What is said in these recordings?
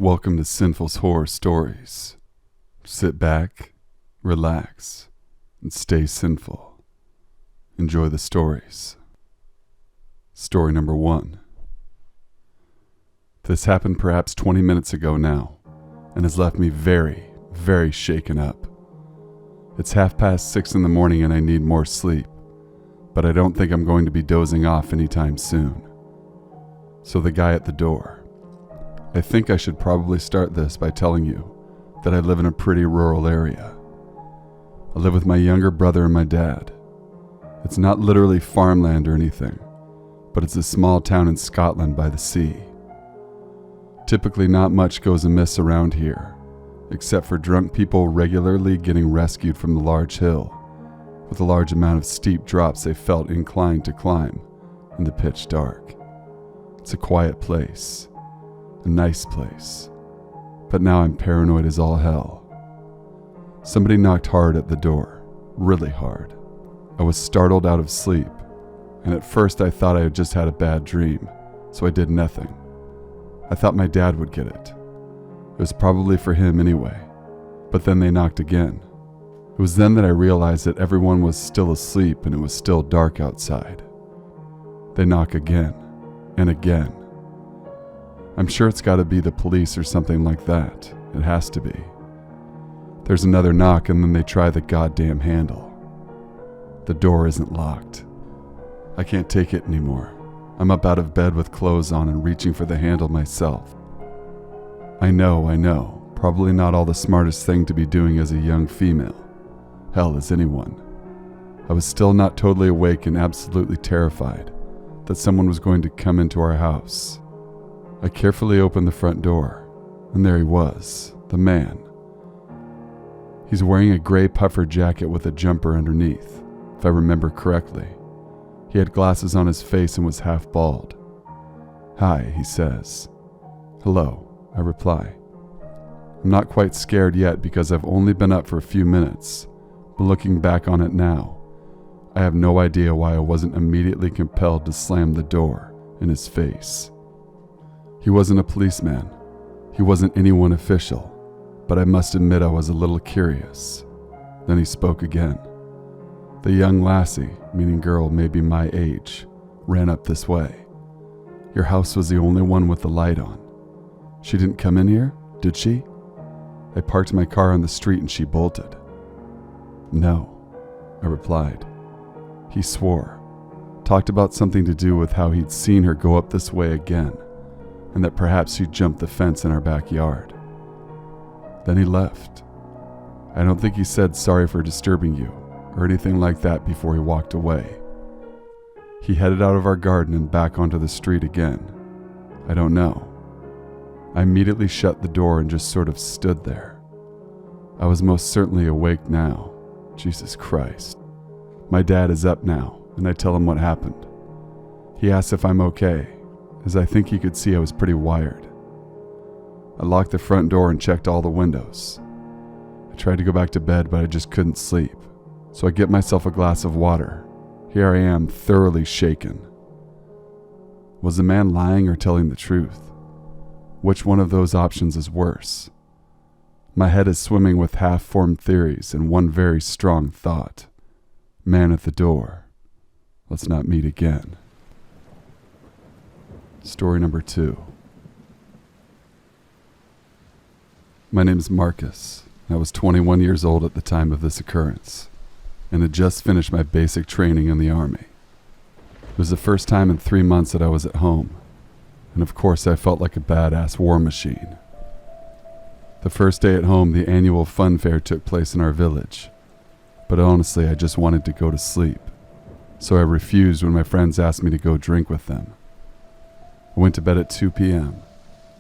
Welcome to Sinful's Horror Stories. Sit back, relax, and stay sinful. Enjoy the stories. Story number 1. This happened perhaps 20 minutes ago now, and has left me very, very shaken up. It's 6:30 in the morning and I need more sleep, but I don't think I'm going to be dozing off anytime soon. So the guy at the door. I think I should probably start this by telling you that I live in a pretty rural area. I live with my younger brother and my dad. It's not literally farmland or anything, but it's a small town in Scotland by the sea. Typically not much goes amiss around here, except for drunk people regularly getting rescued from the large hill, with a large amount of steep drops they felt inclined to climb in the pitch dark. It's a quiet place. A nice place, but now I'm paranoid as all hell. Somebody knocked hard at the door, really hard. I was startled out of sleep, and at first I thought I had just had a bad dream, so I did nothing. I thought my dad would get it. It was probably for him anyway, but then they knocked again. It was then that I realized that everyone was still asleep and it was still dark outside. They knock again, and again. I'm sure it's got to be the police or something like that. It has to be. There's another knock and then they try the goddamn handle. The door isn't locked. I can't take it anymore. I'm up out of bed with clothes on and reaching for the handle myself. I know, probably not all the smartest thing to be doing as a young female. Hell, as anyone. I was still not totally awake and absolutely terrified that someone was going to come into our house. I carefully opened the front door, and there he was, the man. He's wearing a gray puffer jacket with a jumper underneath, if I remember correctly. He had glasses on his face and was half bald. "Hi," he says. "Hello," I reply. I'm not quite scared yet because I've only been up for a few minutes, but looking back on it now, I have no idea why I wasn't immediately compelled to slam the door in his face. He wasn't a policeman. He wasn't anyone official, but I must admit I was a little curious. Then he spoke again. The young lassie, meaning girl maybe my age, ran up this way. Your house was the only one with the light on. She didn't come in here, did she? I parked my car on the street and she bolted. No, I replied. He swore, talked about something to do with how he'd seen her go up this way again, and that perhaps she jumped the fence in our backyard. Then he left. I don't think he said sorry for disturbing you or anything like that before he walked away. He headed out of our garden and back onto the street again. I don't know. I immediately shut the door and just sort of stood there. I was most certainly awake now. Jesus Christ. My dad is up now, and I tell him what happened. He asks if I'm okay, as I think he could see I was pretty wired. I locked the front door and checked all the windows. I tried to go back to bed, but I just couldn't sleep, so I get myself a glass of water. Here I am, thoroughly shaken. Was the man lying or telling the truth? Which one of those options is worse? My head is swimming with half-formed theories and one very strong thought. Man at the door. Let's not meet again. Story number 2. My name is Marcus. I was 21 years old at the time of this occurrence, and had just finished my basic training in the Army. It was the first time in 3 months that I was at home, and of course I felt like a badass war machine. The first day at home, the annual fun fair took place in our village, but honestly I just wanted to go to sleep, so I refused when my friends asked me to go drink with them. I went to bed at 2 p.m.,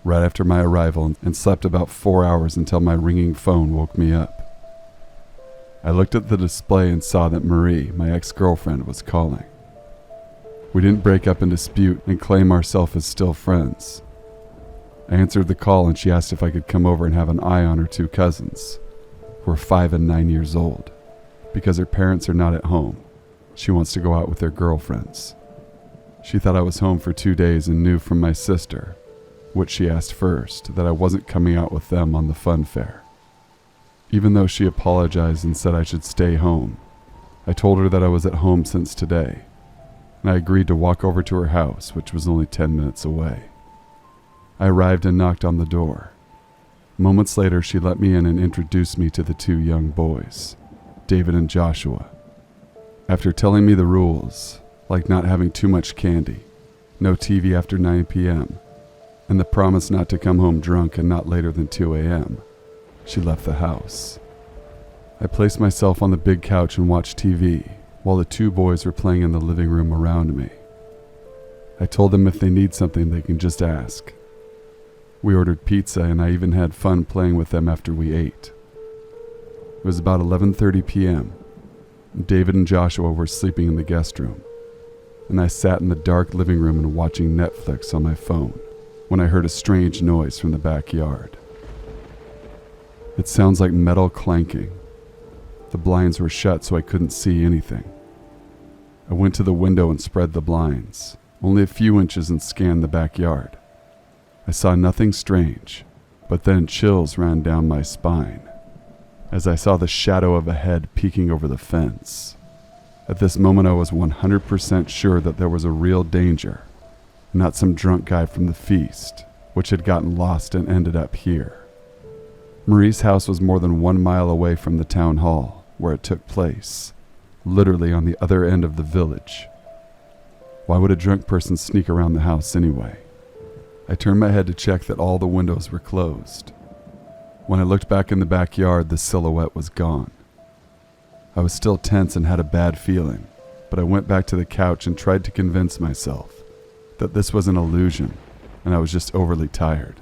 right after my arrival, and slept about 4 hours until my ringing phone woke me up. I looked at the display and saw that Marie, my ex-girlfriend, was calling. We didn't break up and dispute and claim ourselves as still friends. I answered the call and she asked if I could come over and have an eye on her 2 cousins, who are 5 and 9 years old. Because her parents are not at home, she wants to go out with their girlfriends. She thought I was home for 2 days and knew from my sister which she asked first, that I wasn't coming out with them on the fun fair. Even though she apologized and said I should stay home, I told her that I was at home since today, and I agreed to walk over to her house, which was only 10 minutes away. I arrived and knocked on the door. Moments later, she let me in and introduced me to the two young boys, David and Joshua. After telling me the rules, like not having too much candy, no TV after 9 p.m., and the promise not to come home drunk and not later than 2 a.m., she left the house. I placed myself on the big couch and watched TV while the two boys were playing in the living room around me. I told them if they need something, they can just ask. We ordered pizza, and I even had fun playing with them after we ate. It was about 11:30 p.m. David and Joshua were sleeping in the guest room, and I sat in the dark living room and watching Netflix on my phone when I heard a strange noise from the backyard. It sounds like metal clanking. The blinds were shut, so I couldn't see anything. I went to the window and spread the blinds, only a few inches, and scanned the backyard. I saw nothing strange, but then chills ran down my spine as I saw the shadow of a head peeking over the fence. At this moment, I was 100% sure that there was a real danger, not some drunk guy from the feast, which had gotten lost and ended up here. Marie's house was more than 1 mile away from the town hall where it took place, literally on the other end of the village. Why would a drunk person sneak around the house anyway? I turned my head to check that all the windows were closed. When I looked back in the backyard, the silhouette was gone. I was still tense and had a bad feeling, but I went back to the couch and tried to convince myself that this was an illusion and I was just overly tired.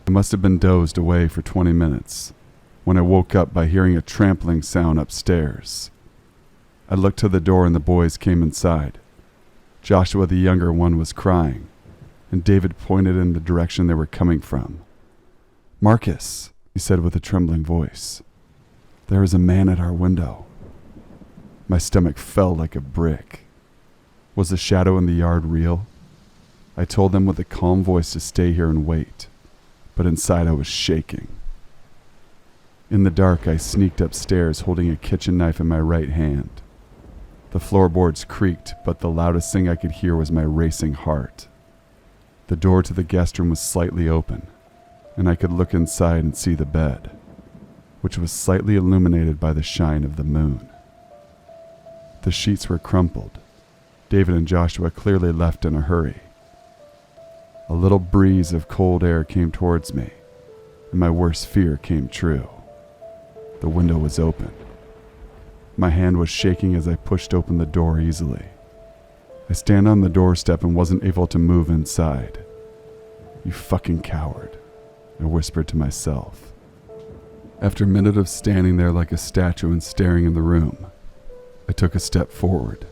I must have been dozed away for 20 minutes when I woke up by hearing a trampling sound upstairs. I looked to the door and the boys came inside. Joshua, the younger one, was crying, and David pointed in the direction they were coming from. "Marcus," he said with a trembling voice, "there is a man at our window." My stomach fell like a brick. Was the shadow in the yard real? I told them with a calm voice to stay here and wait, but inside I was shaking. In the dark, I sneaked upstairs holding a kitchen knife in my right hand. The floorboards creaked, but the loudest thing I could hear was my racing heart. The door to the guest room was slightly open, and I could look inside and see the bed, which was slightly illuminated by the shine of the moon. The sheets were crumpled. David and Joshua clearly left in a hurry. A little breeze of cold air came towards me, and my worst fear came true. The window was open. My hand was shaking as I pushed open the door easily. I stand on the doorstep and wasn't able to move inside. "You fucking coward," I whispered to myself. After a minute of standing there like a statue and staring in the room, I took a step forward.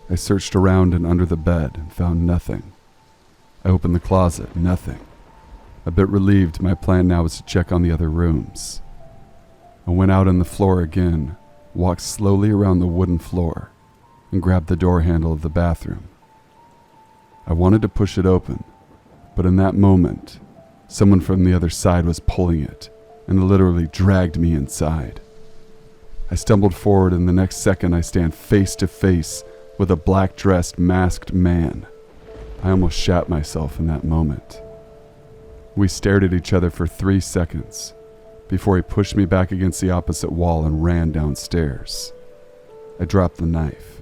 I searched around and under the bed and found nothing. I opened the closet, nothing. A bit relieved, my plan now was to check on the other rooms. I went out on the floor again, walked slowly around the wooden floor, and grabbed the door handle of the bathroom. I wanted to push it open, but in that moment, someone from the other side was pulling it and literally dragged me inside. I stumbled forward, and the next second I stand face to face with a black-dressed, masked man. I almost shat myself in that moment. We stared at each other for 3 seconds before he pushed me back against the opposite wall and ran downstairs. I dropped the knife.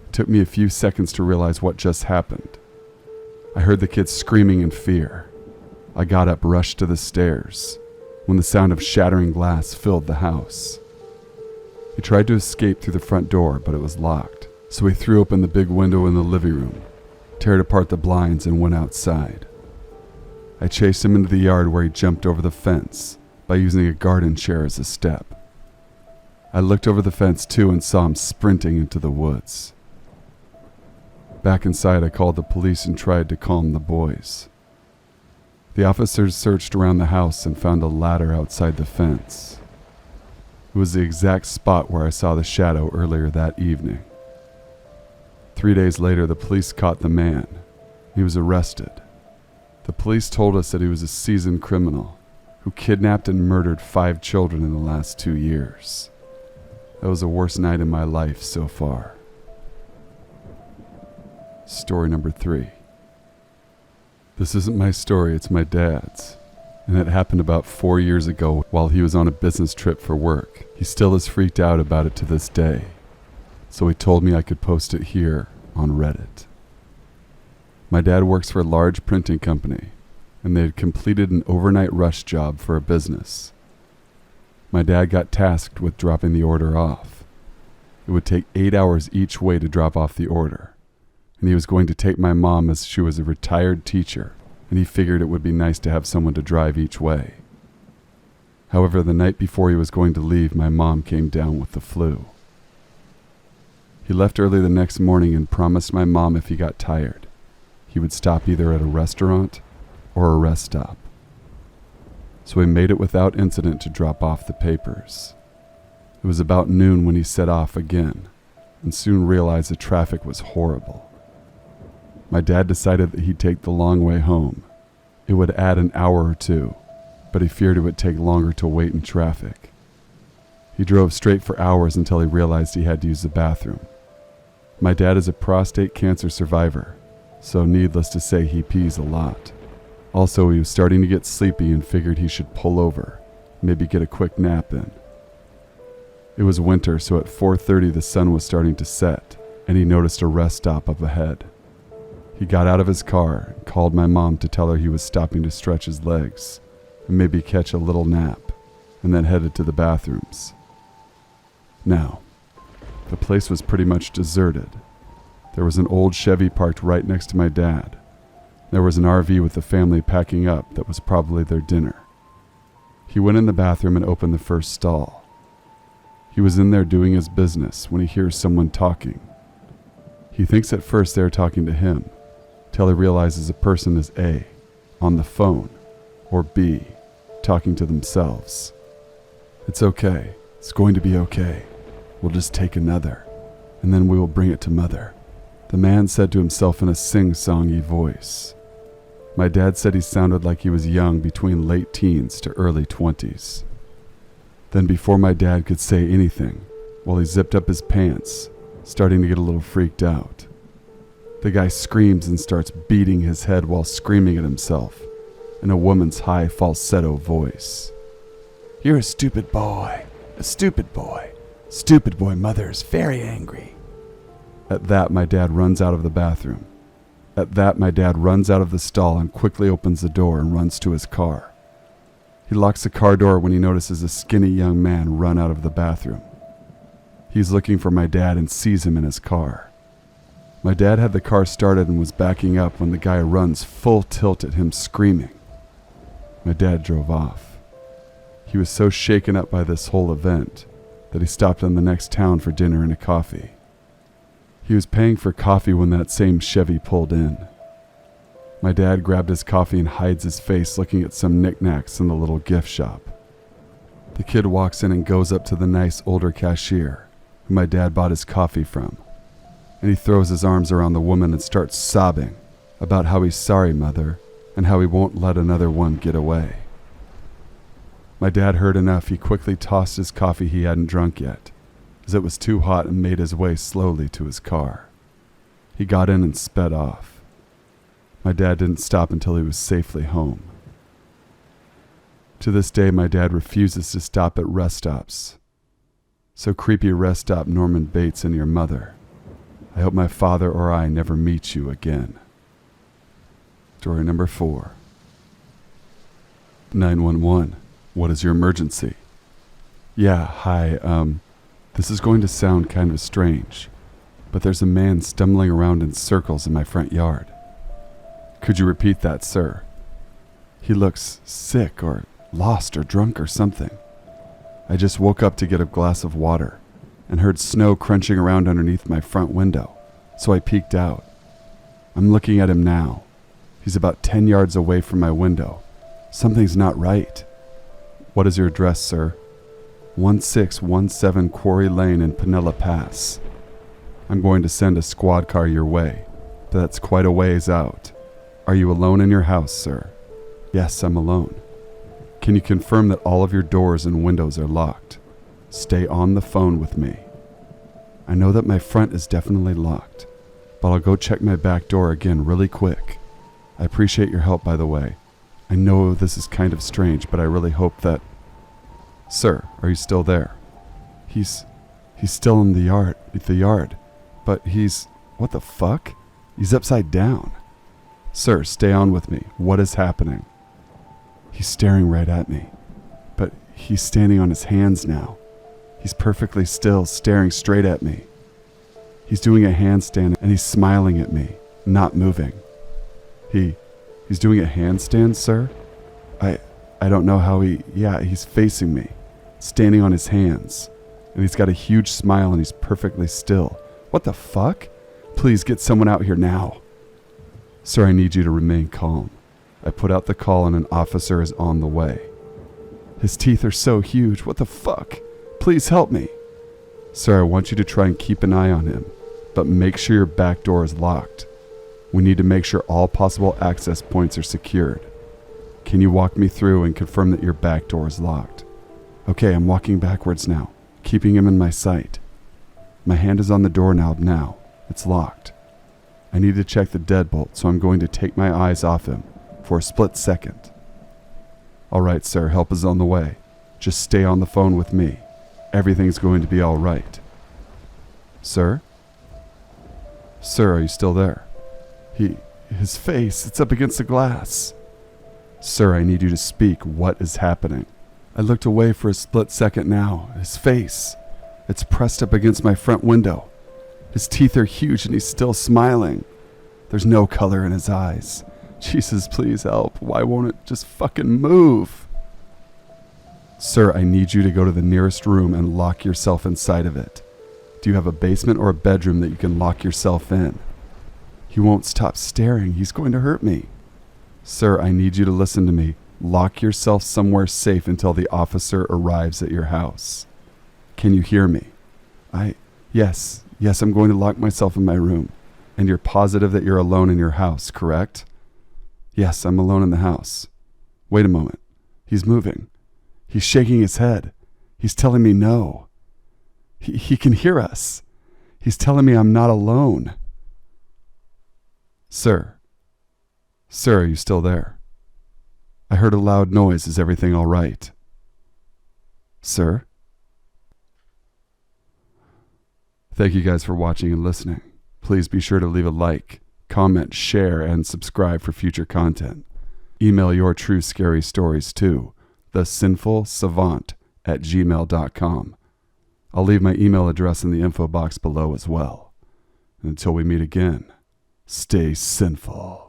It took me a few seconds to realize what just happened. I heard the kids screaming in fear. I got up, rushed to the stairs, when the sound of shattering glass filled the house. He tried to escape through the front door, but it was locked, so he threw open the big window in the living room, teared apart the blinds, and went outside. I chased him into the yard where he jumped over the fence by using a garden chair as a step. I looked over the fence too and saw him sprinting into the woods. Back inside, I called the police and tried to calm the boys. The officers searched around the house and found a ladder outside the fence. It was the exact spot where I saw the shadow earlier that evening. 3 days later, the police caught the man. He was arrested. The police told us that he was a seasoned criminal who kidnapped and murdered 5 children in the last 2 years. That was the worst night in my life so far. Story number 3. This isn't my story, it's my dad's. And it happened about 4 years ago while he was on a business trip for work. He still is freaked out about it to this day. So he told me I could post it here on Reddit. My dad works for a large printing company, and they had completed an overnight rush job for a business. My dad got tasked with dropping the order off. It would take 8 hours each way to drop off the order, and he was going to take my mom as she was a retired teacher, and he figured it would be nice to have someone to drive each way. However, the night before he was going to leave, my mom came down with the flu. He left early the next morning and promised my mom if he got tired, he would stop either at a restaurant or a rest stop. So he made it without incident to drop off the papers. It was about noon when he set off again, and soon realized the traffic was horrible. My dad decided that he'd take the long way home. It would add an hour or 2, but he feared it would take longer to wait in traffic. He drove straight for hours until he realized he had to use the bathroom. My dad is a prostate cancer survivor, so needless to say he pees a lot. Also, he was starting to get sleepy and figured he should pull over, maybe get a quick nap in. It was winter, so at 4:30 the sun was starting to set, and he noticed a rest stop up ahead. He got out of his car and called my mom to tell her he was stopping to stretch his legs and maybe catch a little nap, and then headed to the bathrooms. Now, the place was pretty much deserted. There was an old Chevy parked right next to my dad. There was an RV with the family packing up that was probably their dinner. He went in the bathroom and opened the first stall. He was in there doing his business when he hears someone talking. He thinks at first they're talking to him, till he realizes the person is A, on the phone, or B, talking to themselves. "It's okay. It's going to be okay. We'll just take another, and then we will bring it to Mother," the man said to himself in a sing-songy voice. My dad said he sounded like he was young, between late teens to early 20s. Then before my dad could say anything, while he zipped up his pants, starting to get a little freaked out, the guy screams and starts beating his head while screaming at himself in a woman's high falsetto voice. "You're a stupid boy, a stupid boy. Stupid boy, Mother's very angry." At that, my dad runs out of the bathroom. At that, my dad runs out of the stall and quickly opens the door and runs to his car. He locks the car door when he notices a skinny young man run out of the bathroom. He's looking for my dad and sees him in his car. My dad had the car started and was backing up when the guy runs full tilt at him, screaming. My dad drove off. He was so shaken up by this whole event that he stopped in the next town for dinner and a coffee. He was paying for coffee when that same Chevy pulled in. My dad grabbed his coffee and hides his face looking at some knickknacks in the little gift shop. The kid walks in and goes up to the nice older cashier who my dad bought his coffee from, and he throws his arms around the woman and starts sobbing about how he's sorry, Mother, and how he won't let another one get away. My dad heard enough. He quickly tossed his coffee he hadn't drunk yet, as it was too hot, and made his way slowly to his car. He got in and sped off. My dad didn't stop until he was safely home. To this day, my dad refuses to stop at rest stops. So creepy rest stop Norman Bates and your mother. I hope my father or I never meet you again. Story number 4. 911. What is your emergency? Yeah, hi, this is going to sound kind of strange, but there's a man stumbling around in circles in my front yard. Could you repeat that, sir? He looks sick or lost or drunk or something. I just woke up to get a glass of water and heard snow crunching around underneath my front window, so I peeked out. I'm looking at him now. He's about 10 yards away from my window. Something's not right. What is your address, sir? 1617 Quarry Lane in Pinella Pass. I'm going to send a squad car your way, but that's quite a ways out. Are you alone in your house, sir? Yes, I'm alone. Can you confirm that all of your doors and windows are locked? Stay on the phone with me. I know that my front is definitely locked, but I'll go check my back door again really quick. I appreciate your help, by the way. I know this is kind of strange, but I really hope that... Sir, are you still there? He's still in the yard, but he's... What the fuck? He's upside down. Sir, stay on with me. What is happening? He's staring right at me, but he's standing on his hands now. He's perfectly still, staring straight at me. He's doing a handstand and he's smiling at me, not moving. He's doing a handstand, sir? I don't know how he's facing me, standing on his hands, and he's got a huge smile and he's perfectly still. What the fuck? Please get someone out here now. Sir, I need you to remain calm. I put out the call and an officer is on the way. His teeth are so huge. What the fuck? Please help me. Sir, I want you to try and keep an eye on him, but make sure your back door is locked. We need to make sure all possible access points are secured. Can you walk me through and confirm that your back door is locked? Okay, I'm walking backwards now, keeping him in my sight. My hand is on the doorknob now. It's locked. I need to check the deadbolt, so I'm going to take my eyes off him for a split second. All right, sir, help is on the way. Just stay on the phone with me. Everything's going to be all right. Sir? Sir, are you still there? His face, it's up against the glass. Sir, I need you to speak. What is happening? I looked away for a split second now. His face, it's pressed up against my front window. His teeth are huge and he's still smiling. There's no color in his eyes. Jesus, please help. Why won't it just fucking move? Sir, I need you to go to the nearest room and lock yourself inside of it. Do you have a basement or a bedroom that you can lock yourself in? He won't stop staring. He's going to hurt me. Sir, I need you to listen to me. Lock yourself somewhere safe until the officer arrives at your house. Can you hear me? Yes, I'm going to lock myself in my room. And you're positive that you're alone in your house, correct? Yes, I'm alone in the house. Wait a moment. He's moving. He's shaking his head. He's telling me no. He can hear us. He's telling me I'm not alone. Sir, are you still there? I heard a loud noise. Is everything all right? Sir? Thank you guys for watching and listening. Please be sure to leave a like, comment, share, and subscribe for future content. Email your true scary stories to thesinfulsavant@gmail.com. I'll leave my email address in the info box below as well. And until we meet again, stay sinful.